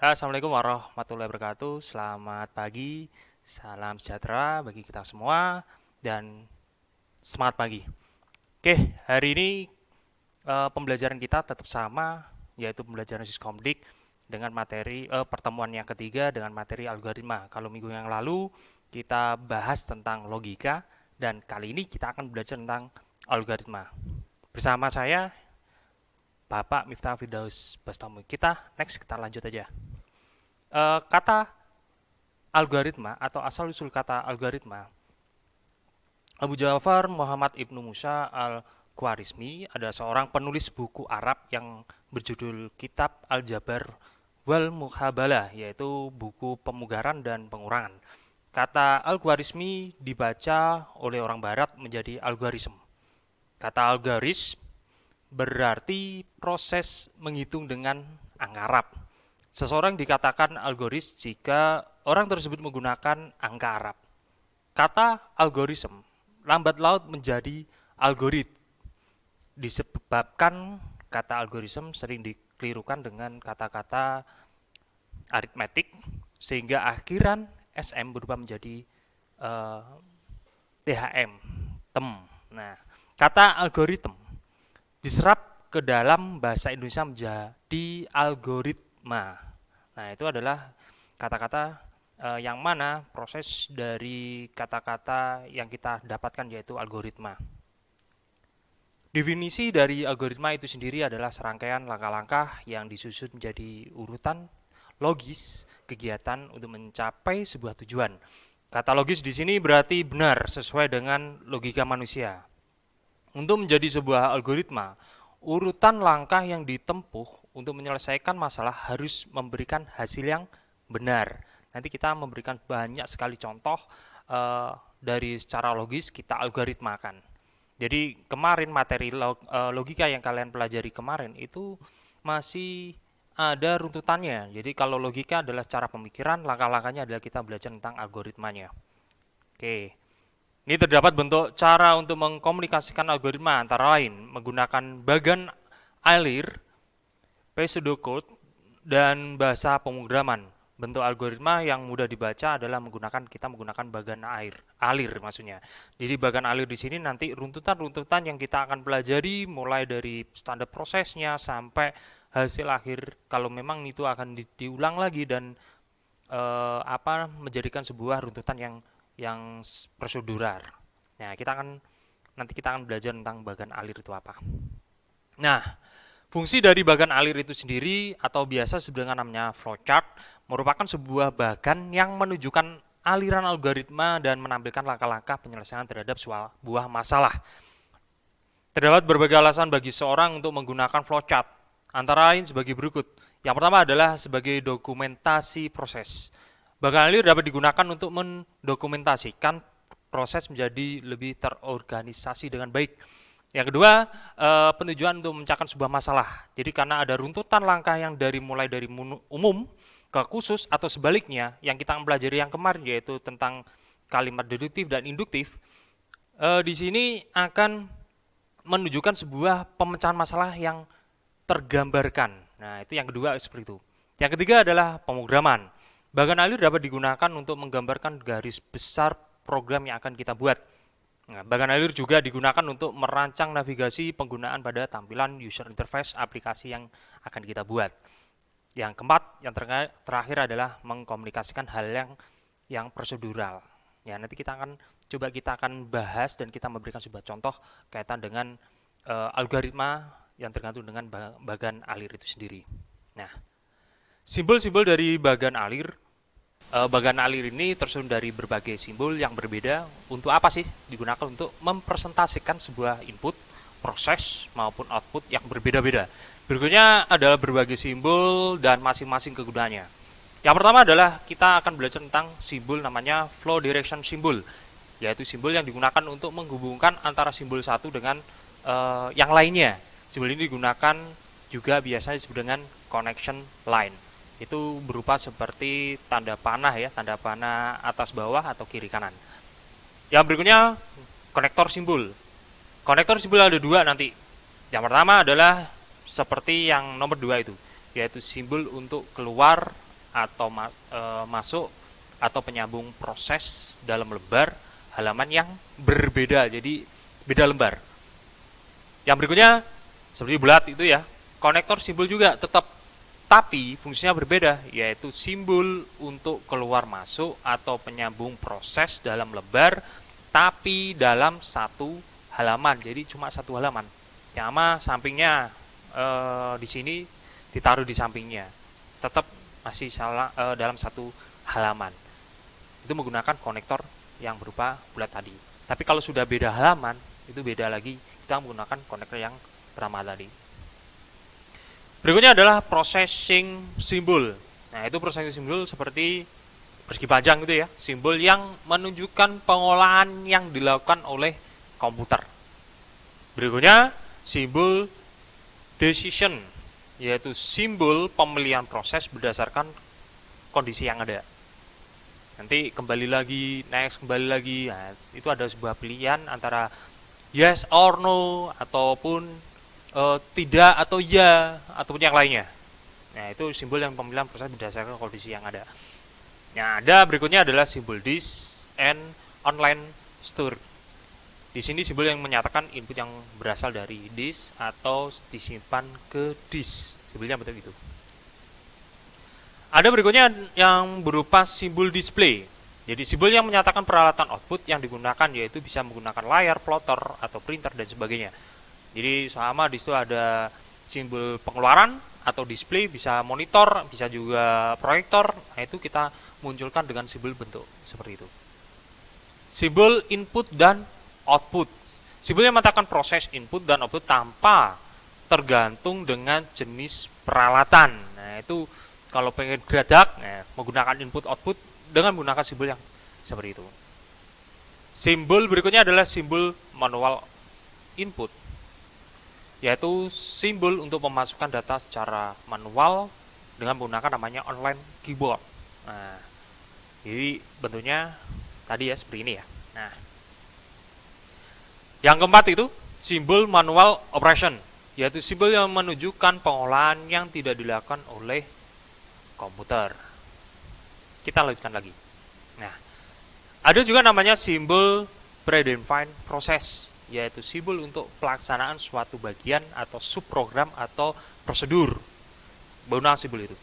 Assalamualaikum warahmatullahi wabarakatuh. Selamat pagi, salam sejahtera bagi kita semua, dan semangat pagi. Oke, hari ini pembelajaran kita tetap sama, yaitu pembelajaran Siskomdik dengan materi pertemuan yang ketiga dengan materi algoritma. Kalau minggu yang lalu kita bahas tentang logika, dan kali ini kita akan belajar tentang algoritma. Bersama saya, Bapak Miftah Firdaus Bastamu. Kita lanjut aja. Kata algoritma atau asal-usul kata algoritma, Abu Ja'far Muhammad Ibnu Musa Al-Khwarizmi adalah seorang penulis buku Arab yang berjudul Kitab Al-Jabar wal Muhabalah, yaitu buku pemugaran dan pengurangan. Kata Al-Khwarizmi dibaca oleh orang barat menjadi algoritm. Kata algoritm berarti proses menghitung dengan angka Arab. Seseorang dikatakan algoris jika orang tersebut menggunakan angka Arab. Kata algoritm lambat laut menjadi algorit, disebabkan kata algoritm sering dikelirukan dengan kata-kata aritmetik, sehingga akhiran SM berubah menjadi THM, tem. Nah, kata algoritm diserap ke dalam bahasa Indonesia menjadi algoritma. Nah, itu adalah kata-kata yang mana proses dari kata-kata yang kita dapatkan, yaitu algoritma. Definisi dari algoritma itu sendiri adalah serangkaian langkah-langkah yang disusun menjadi urutan logis kegiatan untuk mencapai sebuah tujuan. Kata logis di sini berarti benar sesuai dengan logika manusia. Untuk menjadi sebuah algoritma, urutan langkah yang ditempuh untuk menyelesaikan masalah harus memberikan hasil yang benar. Nanti kita memberikan banyak sekali contoh dari secara logis kita algoritmakan. Jadi kemarin materi logika yang kalian pelajari kemarin itu masih ada runtutannya. Jadi kalau logika adalah cara pemikiran, langkah-langkahnya adalah kita belajar tentang algoritmanya. Oke. Ini terdapat bentuk cara untuk mengkomunikasikan algoritma, antara lain menggunakan bagan alir, pseudocode, dan bahasa pemrograman. Bentuk algoritma yang mudah dibaca adalah kita menggunakan bagan alir maksudnya. Jadi bagan alir di sini nanti runtutan-runtutan yang kita akan pelajari mulai dari standar prosesnya sampai hasil akhir, kalau memang itu akan diulang lagi dan menjadikan sebuah runtutan yang prosedural. Nah, nanti kita akan belajar tentang bagan alir itu apa. Nah, fungsi dari bagan alir itu sendiri atau biasa disebut dengan namanya flowchart merupakan sebuah bagan yang menunjukkan aliran algoritma dan menampilkan langkah-langkah penyelesaian terhadap sebuah masalah. Terdapat berbagai alasan bagi seorang untuk menggunakan flowchart, antara lain sebagai berikut. Yang pertama adalah sebagai dokumentasi proses. Bagan alir dapat digunakan untuk mendokumentasikan proses menjadi lebih terorganisasi dengan baik. Yang kedua, penunjuan untuk memecahkan sebuah masalah. Jadi karena ada runtutan langkah yang mulai dari umum ke khusus atau sebaliknya, yang kita mempelajari yang kemarin yaitu tentang kalimat deduktif dan induktif, di sini akan menunjukkan sebuah pemecahan masalah yang tergambarkan. Nah, itu yang kedua seperti itu. Yang ketiga adalah pemrograman. Bagan alir dapat digunakan untuk menggambarkan garis besar program yang akan kita buat. Nah, bagan alir juga digunakan untuk merancang navigasi penggunaan pada tampilan user interface aplikasi yang akan kita buat. Yang keempat, yang terakhir adalah mengkomunikasikan hal yang prosedural. Ya, nanti kita akan bahas dan kita memberikan sebuah contoh kaitan dengan algoritma yang tergantung dengan bagan alir itu sendiri. Nah, simbol-simbol dari bagan alir. Bagan alir ini tersusun dari berbagai simbol yang berbeda. Untuk apa sih? Digunakan untuk mempresentasikan sebuah input, proses, maupun output yang berbeda-beda. Berikutnya adalah berbagai simbol dan masing-masing kegunaannya. Yang pertama adalah kita akan belajar tentang simbol namanya flow direction symbol, yaitu simbol yang digunakan untuk menghubungkan antara simbol satu dengan yang lainnya. Simbol ini digunakan juga biasanya disebut dengan connection line. Itu berupa seperti tanda panah ya, tanda panah atas bawah atau kiri kanan. Yang berikutnya konektor simbol. Konektor simbol ada dua nanti. Yang pertama adalah seperti yang nomor 2 itu, yaitu simbol untuk keluar atau masuk atau penyambung proses dalam lembar halaman yang berbeda, jadi beda lembar. Yang berikutnya seperti bulat itu ya, konektor simbol juga tetap, tapi fungsinya berbeda, yaitu simbol untuk keluar masuk atau penyambung proses dalam lembar, tapi dalam satu halaman, jadi cuma satu halaman. Yang sama sampingnya di sini ditaruh di sampingnya, tetap masih dalam satu halaman. Itu menggunakan konektor yang berupa bulat tadi. Tapi kalau sudah beda halaman, itu beda lagi, kita menggunakan konektor yang bernama tadi. Berikutnya adalah processing symbol. Nah, itu processing symbol seperti persegi panjang gitu ya, simbol yang menunjukkan pengolahan yang dilakukan oleh komputer. Berikutnya simbol decision, yaitu simbol pemilihan proses berdasarkan kondisi yang ada. Nanti kembali lagi, next kembali lagi. Nah, itu ada sebuah pilihan antara yes or no, ataupun tidak atau ya, ataupun yang lainnya. Nah, itu simbol yang pemilihan proses berdasarkan kondisi yang ada. Nah, ada berikutnya adalah simbol disk and online store. Di sini simbol yang menyatakan input yang berasal dari disk atau disimpan ke disk. Simbolnya betul itu. Ada berikutnya yang berupa simbol display. Jadi simbol yang menyatakan peralatan output yang digunakan, yaitu bisa menggunakan layar, plotter, atau printer dan sebagainya. Jadi sama di situ ada simbol pengeluaran atau display, bisa monitor, bisa juga proyektor. Nah, itu kita munculkan dengan simbol bentuk seperti itu. Simbol input dan output. Simbol yang menyatakan proses input dan output tanpa tergantung dengan jenis peralatan. Nah, itu kalau pengen geradak, menggunakan input output dengan menggunakan simbol yang seperti itu. Simbol berikutnya adalah simbol manual input, yaitu simbol untuk memasukkan data secara manual dengan menggunakan namanya online keyboard. Nah, jadi bentuknya tadi ya seperti ini ya. Nah, yang keempat itu simbol manual operation, yaitu simbol yang menunjukkan pengolahan yang tidak dilakukan oleh komputer. Kita lanjutkan lagi. Nah, ada juga namanya simbol predefined process, yaitu simbol untuk pelaksanaan suatu bagian atau subprogram atau prosedur. Menggunakan simbol itu.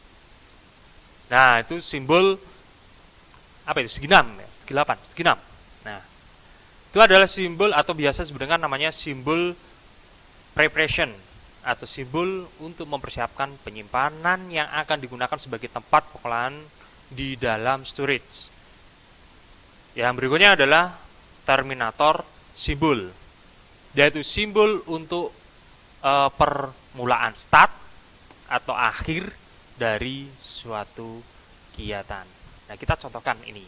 Nah, itu simbol apa itu? Segi 6 ya, segi 8, segi 6. Nah, itu adalah simbol atau biasa sebenarnya namanya simbol preparation atau simbol untuk mempersiapkan penyimpanan yang akan digunakan sebagai tempat pengolahan di dalam storage. Yang berikutnya adalah terminator simbol, yaitu simbol untuk permulaan start atau akhir dari suatu kegiatan. Nah, kita contohkan ini.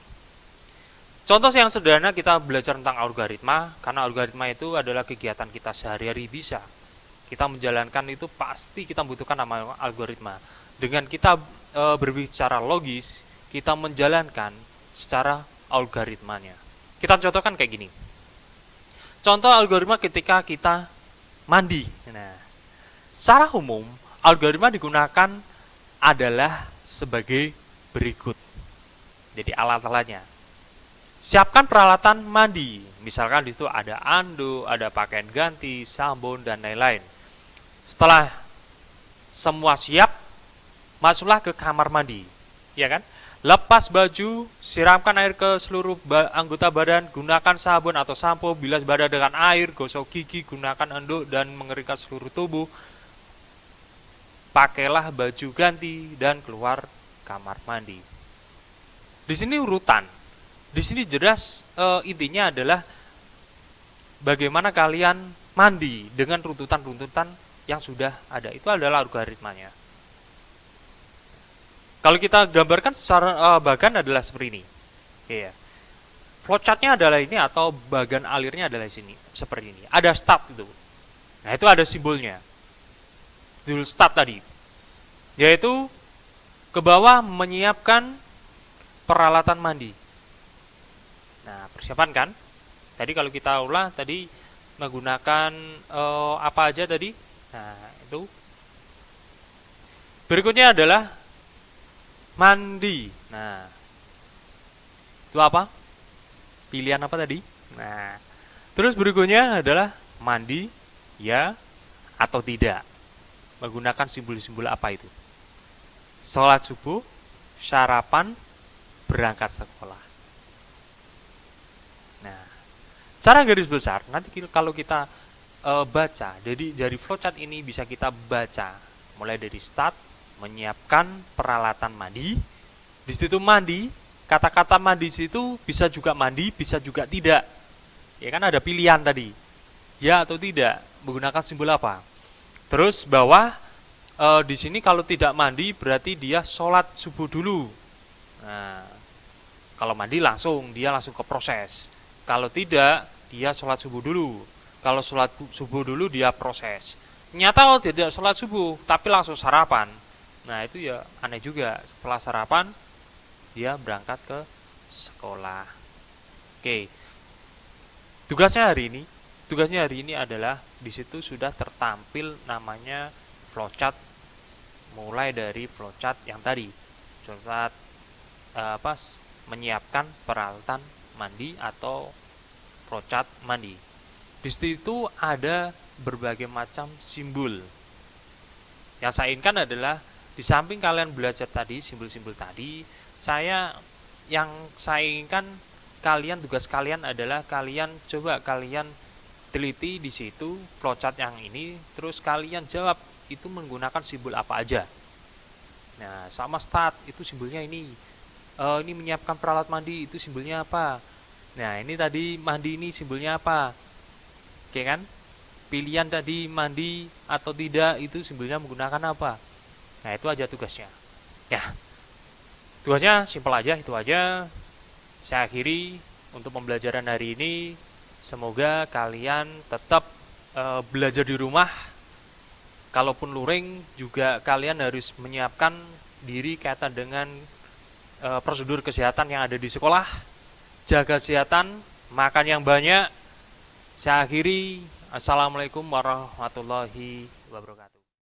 Contoh yang sederhana, kita belajar tentang algoritma, karena algoritma itu adalah kegiatan kita sehari-hari. Bisa kita menjalankan itu, pasti kita membutuhkan nama algoritma. Dengan kita berbicara logis, kita menjalankan secara algoritmanya. Kita contohkan kayak gini. Contoh algoritma ketika kita mandi. Nah, secara umum algoritma digunakan adalah sebagai berikut. Jadi alat-alatnya. Siapkan peralatan mandi. Misalkan di situ ada anduk, ada pakaian ganti, sabun dan lain-lain. Setelah semua siap, masuklah ke kamar mandi. Ya kan? Lepas baju, siramkan air ke seluruh anggota badan, gunakan sabun atau sampo, bilas badan dengan air, gosok gigi, gunakan anduk dan mengeringkan seluruh tubuh. Pakailah baju ganti dan keluar kamar mandi. Di sini urutan. Di sini jelas intinya adalah bagaimana kalian mandi dengan runtutan-runtutan yang sudah ada. Itu adalah algoritmanya. Kalau kita gambarkan secara bagan adalah seperti ini. Iya. Flowchartnya adalah ini, atau bagan alirnya adalah sini, seperti ini. Ada start itu. Nah, itu ada simbolnya. Simbol start tadi. Yaitu ke bawah menyiapkan peralatan mandi. Nah, persiapan kan? Tadi kalau kita ulah tadi menggunakan apa aja tadi? Nah, itu. Berikutnya adalah mandi. Nah, itu apa? Pilihan apa tadi? Nah, terus berikutnya adalah mandi, ya atau tidak. Menggunakan simbol-simbol apa itu? Sholat subuh, sarapan, berangkat sekolah. Nah, cara garis besar, nanti kalau kita baca, jadi dari flowchart ini bisa kita baca mulai dari start, menyiapkan peralatan mandi. Di situ mandi, kata-kata mandi situ bisa juga mandi, bisa juga tidak. Ya kan ada pilihan tadi, ya atau tidak, menggunakan simbol apa. Terus bawah di sini kalau tidak mandi berarti dia sholat subuh dulu. Nah, kalau mandi dia langsung ke proses. Kalau tidak, dia sholat subuh dulu. Kalau sholat subuh dulu dia proses. Nyata kalau tidak sholat subuh tapi langsung sarapan, nah itu ya aneh juga. Setelah sarapan dia berangkat ke sekolah. Oke, tugasnya hari ini adalah di situ sudah tertampil namanya flowchart, mulai dari flowchart yang tadi, flowchart menyiapkan peralatan mandi atau flowchart mandi. Di situ ada berbagai macam simbol. Yang saya inginkan adalah di samping kalian belajar tadi simbol-simbol tadi, yang saya inginkan tugas kalian adalah kalian teliti di situ flowchart yang ini, terus kalian jawab itu menggunakan simbol apa aja. Nah, sama start itu simbolnya ini. Ini menyiapkan peralatan mandi itu simbolnya apa? Nah, ini tadi mandi ini simbolnya apa? Oke kan? Pilihan tadi mandi atau tidak itu simbolnya menggunakan apa? Nah, itu aja tugasnya. Ya, tugasnya simpel aja, itu aja. Saya akhiri untuk pembelajaran hari ini. Semoga kalian tetap belajar di rumah. Kalaupun luring juga kalian harus menyiapkan diri kaitan dengan prosedur kesehatan yang ada di sekolah. Jaga kesehatan, makan yang banyak. Saya akhiri. Assalamualaikum warahmatullahi wabarakatuh.